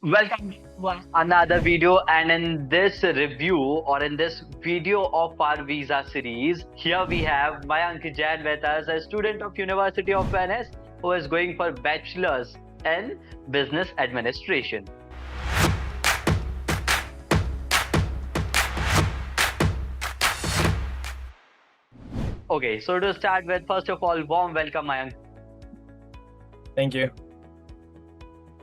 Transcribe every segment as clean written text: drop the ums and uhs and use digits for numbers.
Welcome to another video, and in this review or in this video of our visa series, here we have Mayank Chauhan with us, a student of University of Venice who is going for bachelor's in business administration. Okay, so to start with, first of all, warm welcome, Mayank. Thank you.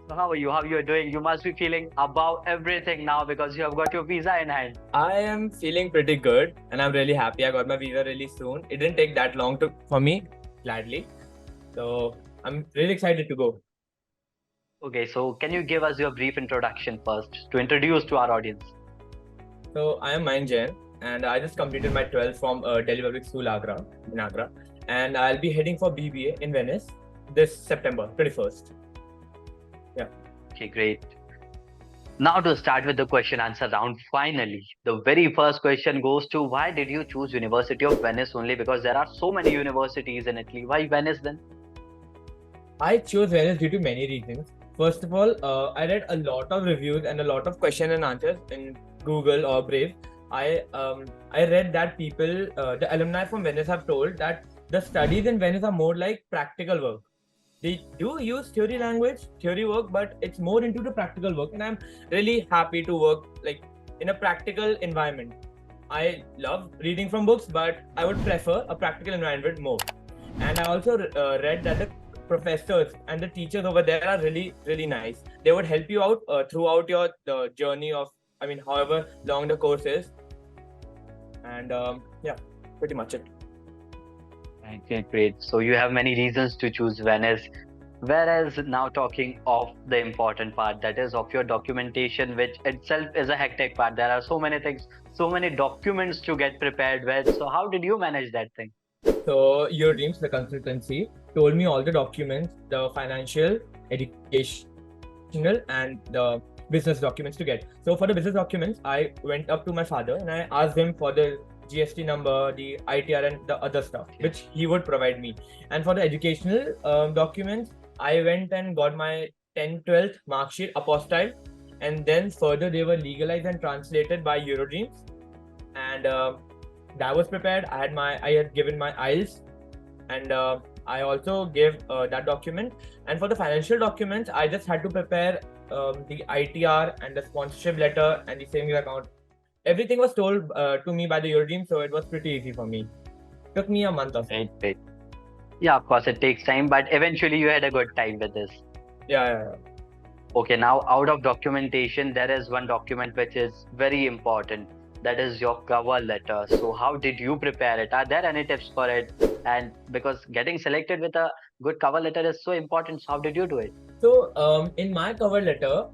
So how are you? How you are doing? You must be feeling above everything now because you have got your visa in hand. I am feeling pretty good and I'm really happy. I got my visa really soon. It didn't take that long for me, gladly. So I'm really excited to go. Okay, so can you give us your brief introduction first to introduce to our audience? So I am Mayank Chauhan and I just completed my 12th from Delhi Public School, in Agra. And I'll be heading for BBA in Venice this September 21st. Yeah. Okay, great. Now to start with the question answer round, finally, the very first question goes to why did you choose University of Venice only? Because there are so many universities in Italy. Why Venice then? I chose Venice due to many reasons. First of all, I read a lot of reviews and a lot of question and answers in Google or Brave. I read that people, the alumni from Venice, have told that the studies in Venice are more like practical work. They do use theory work, but it's more into the practical work, and I'm really happy to work like in a practical environment. I love reading from books, but I would prefer a practical environment more. And I also read that the professors and the teachers over there are really nice. They would help you out throughout your journey of, however long the course is. And yeah, pretty much it. Okay, great. So you have many reasons to choose Venice. Whereas now talking of the important part, that is of your documentation, which itself is a hectic part. There are so many things, so many documents to get prepared with. So how did you manage that thing? So Eurodreams, the consultancy, told me all the documents, the financial, educational, and the business documents to get. So for the business documents, I went up to my father and I asked him for the GST number, the ITR, and the other stuff, which he would provide me. And for the educational documents, I went and got my 10th, 12th mark sheet apostille, and then further they were legalized and translated by Eurodreams. And that was prepared. I had given my IELTS, and I also gave that document. And for the financial documents, I just had to prepare the ITR and the sponsorship letter and the savings account. Everything was told to me by the Eurodream, so it was pretty easy for me. Took me a month or so. Right. Yeah, of course, it takes time, but eventually you had a good time with this. Yeah. Okay, now out of documentation, there is one document which is very important. That is your cover letter. So how did you prepare it? Are there any tips for it? And because getting selected with a good cover letter is so important, so how did you do it? So in my cover letter,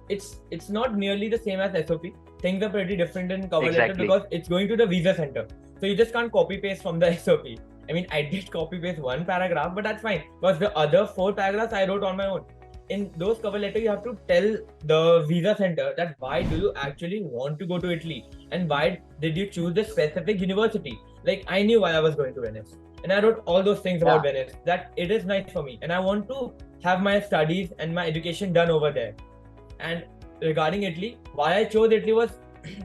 it's not nearly the same as SOP. Things are pretty different in cover letter because it's going to the visa center. So you just can't copy paste from the SOP. I mean, I did copy paste one paragraph, but that's fine because the other 4 paragraphs I wrote on my own. In those cover letter, you have to tell the visa center that why do you actually want to go to Italy and why did you choose the specific university. Like I knew why I was going to Venice, and I wrote all those things about Venice, that it is nice for me and I want to have my studies and my education done over there. And regarding Italy, why I chose Italy was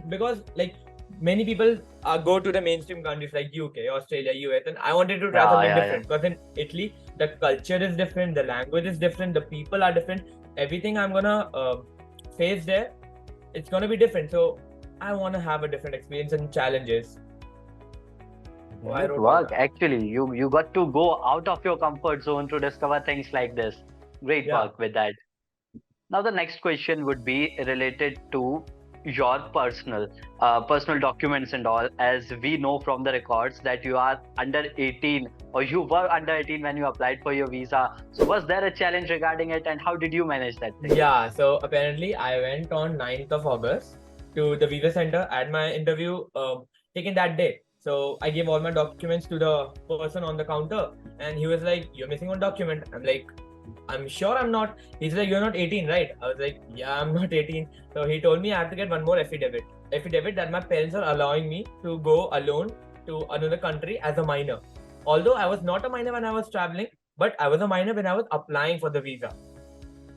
because like many people go to the mainstream countries like UK, Australia, US, and I wanted to try something different because in Italy the culture is different, the language is different, the people are different, everything I'm gonna face there, it's gonna be different. So I want to have a different experience and challenges. Good work. Actually, you got to go out of your comfort zone to discover things like this. Great work with that. Now the next question would be related to your personal documents and all. As we know from the records that you are under 18 or you were under 18 when you applied for your visa. So was there a challenge regarding it and how did you manage that thing? Yeah, so apparently I went on 9th of August to the visa center, at my interview taken that day. So I gave all my documents to the person on the counter and he was like, you're missing one document. I'm like, I'm sure I'm not. He's like, you're not 18, right? I was like, yeah, I'm not 18. So he told me I have to get one more affidavit that my parents are allowing me to go alone to another country as a minor. Although I was not a minor when I was traveling, but I was a minor when I was applying for the visa.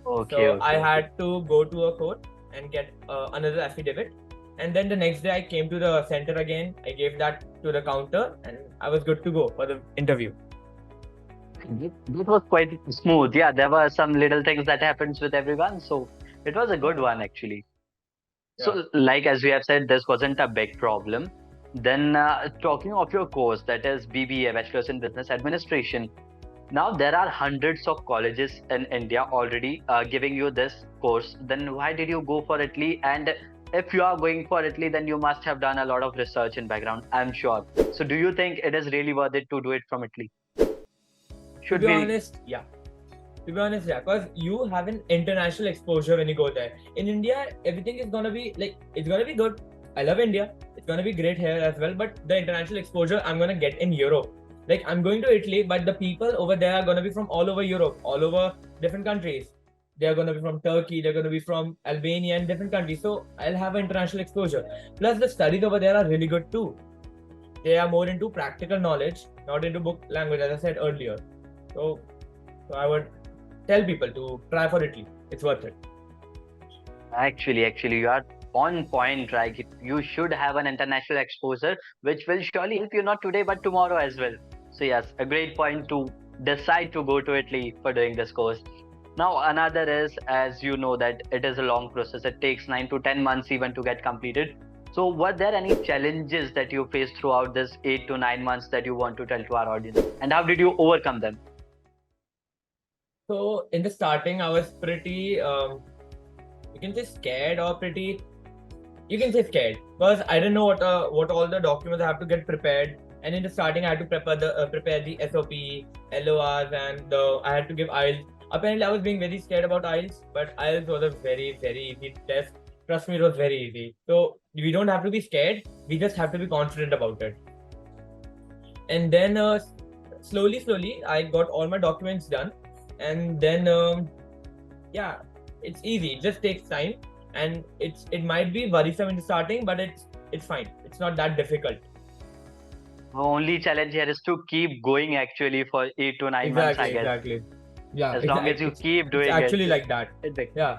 Okay, So I okay, okay. had to go to a court and get another affidavit. And then the next day I came to the center again. I gave that to the counter and I was good to go for the interview. That was quite smooth. Yeah, there were some little things that happens with everyone, so it was a good one actually. Yeah. So, like as we have said, this wasn't a big problem. Then, talking of your course, that is BBA, Bachelor's in Business Administration. Now there are hundreds of colleges in India already giving you this course. Then why did you go for Italy? And if you are going for Italy, then you must have done a lot of research in background, I'm sure. So, do you think it is really worth it to do it from Italy? To Should be we? honest, yeah. To be honest, yeah, because you have an international exposure when you go there. In India, everything is gonna be like it's gonna be good. I love India. It's gonna be great here as well. But the international exposure I'm gonna get in Europe. Like I'm going to Italy, but the people over there are gonna be from all over Europe, all over different countries. They are gonna be from Turkey. They're gonna be from Albania and different countries. So I'll have international exposure. Plus the studies over there are really good too. They are more into practical knowledge, not into book language, as I said earlier. So I would tell people to try for Italy. It's worth it. Actually, you are on point, right? You should have an international exposure, which will surely help you not today but tomorrow as well. So yes, a great point to decide to go to Italy for doing this course. Now another is, as you know, that it is a long process. It takes 9 to 10 months even to get completed. So were there any challenges that you faced throughout this 8 to 9 months that you want to tell to our audience, and how did you overcome them? So in the starting, I was pretty, you can say scared or pretty, you can say scared because I didn't know what all the documents I have to get prepared. And in the starting, I had to prepare the SOP, LORs, and I had to give IELTS. Apparently, I was being very scared about IELTS, but IELTS was a very easy test. Trust me, it was very easy. So we don't have to be scared. We just have to be confident about it. And then slowly, I got all my documents done. And then yeah, it's easy. It just takes time, and it might be worrisome in the starting, but it's fine. It's not that difficult. The only challenge here is to keep going actually for 8 to 9 months, I guess. Exactly. Yeah, As long as you keep it's doing it, actually like that. it Yeah,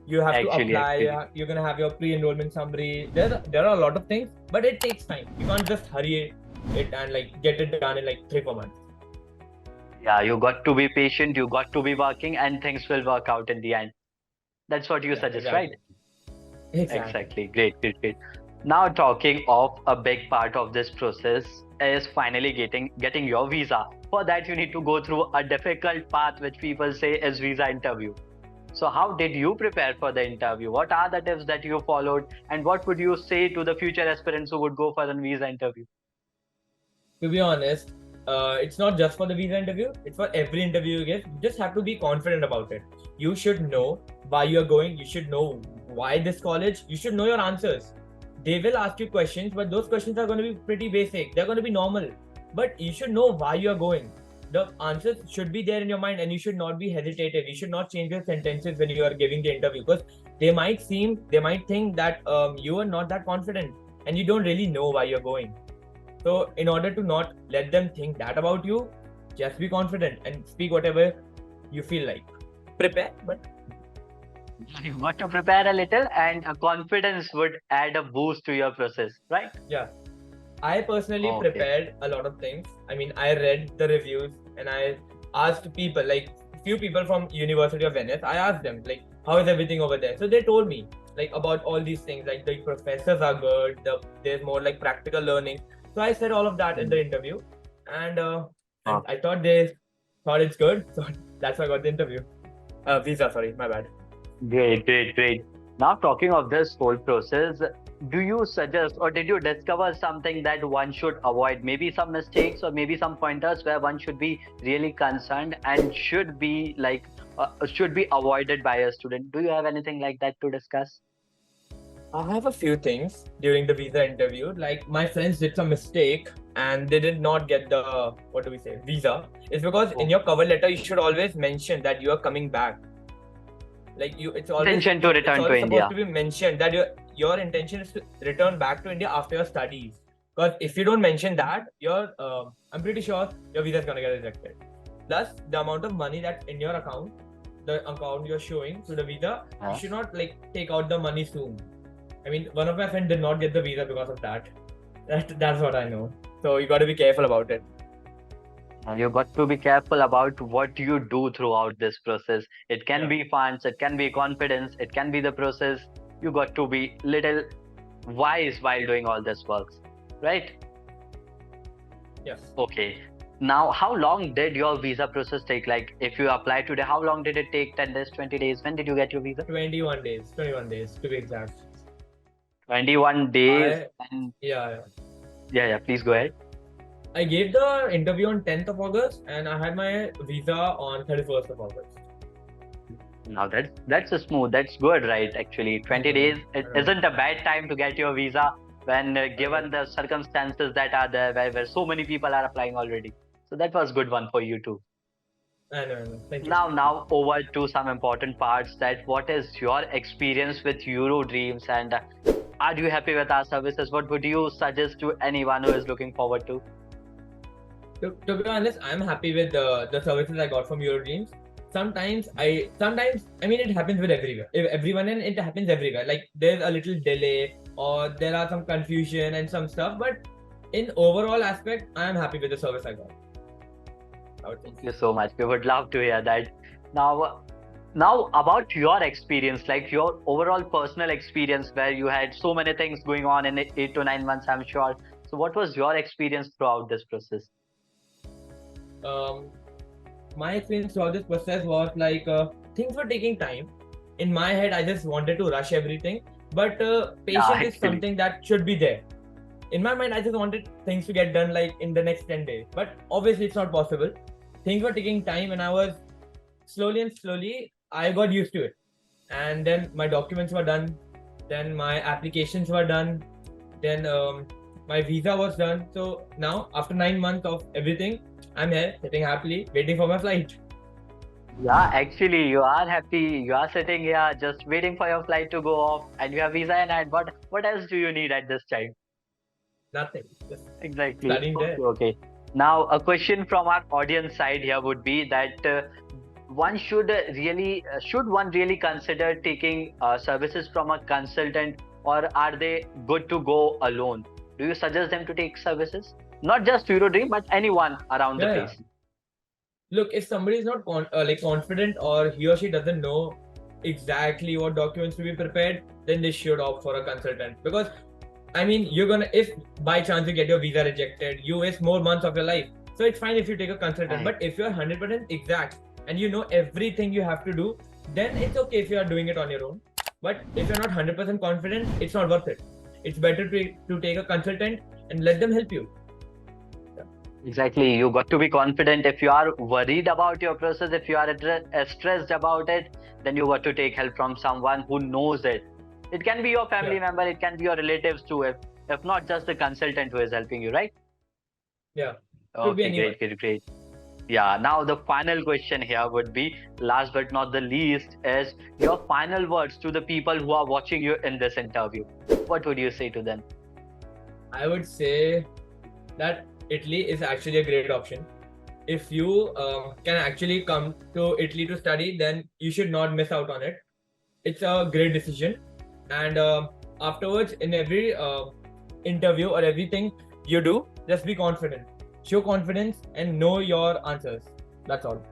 you have to apply. actually. You're gonna have your pre-enrollment summary. There are a lot of things, but it takes time. You can't just hurry it and like get it done in like 3-4 months. Yeah, you got to be patient, you got to be working, and things will work out in the end. That's what you Yeah, suggest, right? exactly. Exactly. Exactly. Great. Now talking of a big part of this process is finally getting your visa. For that you need to go through a difficult path which people say is visa interview. So how did you prepare for the interview? What are the tips that you followed, and what would you say to the future aspirants who would go for the visa interview? To be honest, it's not just for the visa interview, it's for every interview you get. You just have to be confident about it. You should know why you're going, you should know why this college, you should know your answers. They will ask you questions, but those questions are going to be pretty basic, they're going to be normal. But you should know why you're going. The answers should be there in your mind, and you should not be hesitative. You should not change your sentences when you are giving the interview, because they might think that you are not that confident and you don't really know why you're going. So, in order to not let them think that about you, just be confident and speak whatever you feel like. Prepare, but You got to prepare a little, and a confidence would add a boost to your process, right? yeah. I personally Okay. prepared a lot of things. I mean, I read the reviews and I asked people, like few people from University of Venice. I asked them, like, how is everything over there? So they told me, like, about all these things, like the professors are good. There's more like practical learning. So I said all of that in the interview, and Oh, I thought they thought it's good. So that's why I got the interview. Visa, sorry, my bad. great. Now talking of this whole process, do you suggest or did you discover something that one should avoid? Maybe some mistakes or maybe some pointers where one should be really concerned and should be avoided by a student. Do you have anything like that to discuss? I have a few things during the visa interview. Like my friends did some mistake and they did not get the what do we say visa. It's because in your cover letter you should always mention that you are coming back. Like Intention to it's return to always supposed India. to be mentioned that your intention is to return back to India after your studies. Because if you don't mention that, I'm pretty sure your visa is gonna get rejected. Plus the amount of money that's in your account the account you're showing to the visa, you should not like take out the money soon. I mean, one of my friends did not get the visa because of that. That's what I know. So you got to be careful about it. You got to be careful about what you do throughout this process. It can be funds, it can be confidence, it can be the process. You got to be little wise while doing all this work, right? Yes. Okay. Now, how long did your visa process take? Like, if you apply today, how long did it take? 10 days, 20 days? When did you get your visa? 21 days. 21 days to be exact. 21 days. And Yeah. Please go ahead. I gave the interview on 10th of August and I had my visa on 31st of August. Now that's a smooth. That's good, right? Actually, 20 days it isn't a bad time to get your visa when given the circumstances that are there, where so many people are applying already. So that was good one for you too. I know. Thank you. Now over to some important parts. That what is your experience with Eurodreams, and are you happy with our services? What would you suggest to anyone who is looking forward to? To be honest, I'm happy with the services I got from Eurodreams. Sometimes I mean it happens with everyone and it happens everywhere. Like there's a little delay or there are some confusion and some stuff, but in overall aspect, I am happy with the service I got. Thank you so much. We would love to hear that. Now about your experience, like your overall personal experience, where you had so many things going on in 8 to 9 months, I'm sure. So what was your experience throughout this process? My experience throughout this process was like things were taking time. In my head, I just wanted to rush everything, but patience is something that should be there. In my mind, I just wanted things to get done like in the next 10 days, but obviously it's not possible. Things were taking time and I was slowly, I got used to it. And then my documents were done, then my applications were done, then my visa was done. So now, after 9 months of everything, I'm here sitting happily waiting for my flight. Yeah, actually, you are happy. You are sitting here just waiting for your flight to go off, and you have visa in hand. What else do you need at this time? Nothing. Just exactly. Studying there. Okay. Now, a question from our audience side here would be that one should one really consider taking services from a consultant, or are they good to go alone? Do you suggest them to take services? Not just Eurodream, but anyone around the place. Yeah. Look, if somebody is not confident or he or she doesn't know exactly what documents to be prepared, then they should opt for a consultant. Because, I mean, if by chance you get your visa rejected, you waste more months of your life. So it's fine if you take a consultant. Right. But if you're 100% exact and you know everything you have to do, then it's okay if you are doing it on your own. But if you're not 100% confident, it's not worth it. It's better to take a consultant and let them help you. Exactly. You got to be confident. If you are worried about your process, if you are stressed about it, then you got to take help from someone who knows it. It can be your family member, it can be your relatives too, if not just the consultant who is helping you, right? Yeah. Okay, great. Yeah, now the final question here would be, last but not the least, is your final words to the people who are watching you in this interview. What would you say to them? I would say that Italy is actually a great option. If you can actually come to Italy to study, then you should not miss out on it. It's a great decision. And afterwards, in every interview or everything you do, just be confident. Show confidence and know your answers. That's all.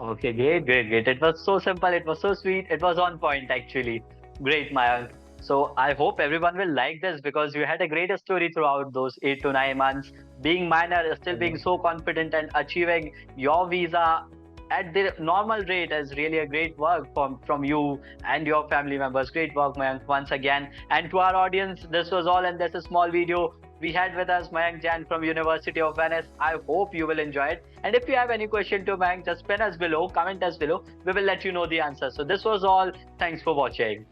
Okay, great. It was so simple. It was so sweet. It was on point, actually. Great, Mayank. So I hope everyone will like this, because you had a great story throughout those 8 to 9 months. Being minor, still being so confident and achieving your visa at the normal rate is really a great work from you and your family members. Great work, Mayank, once again. And to our audience, this was all in this small video. We had with us Mayank Chauhan from University of Venice. I hope you will enjoy it. And if you have any question to Mayank, just pin us below, comment us below. We will let you know the answer. So this was all. Thanks for watching.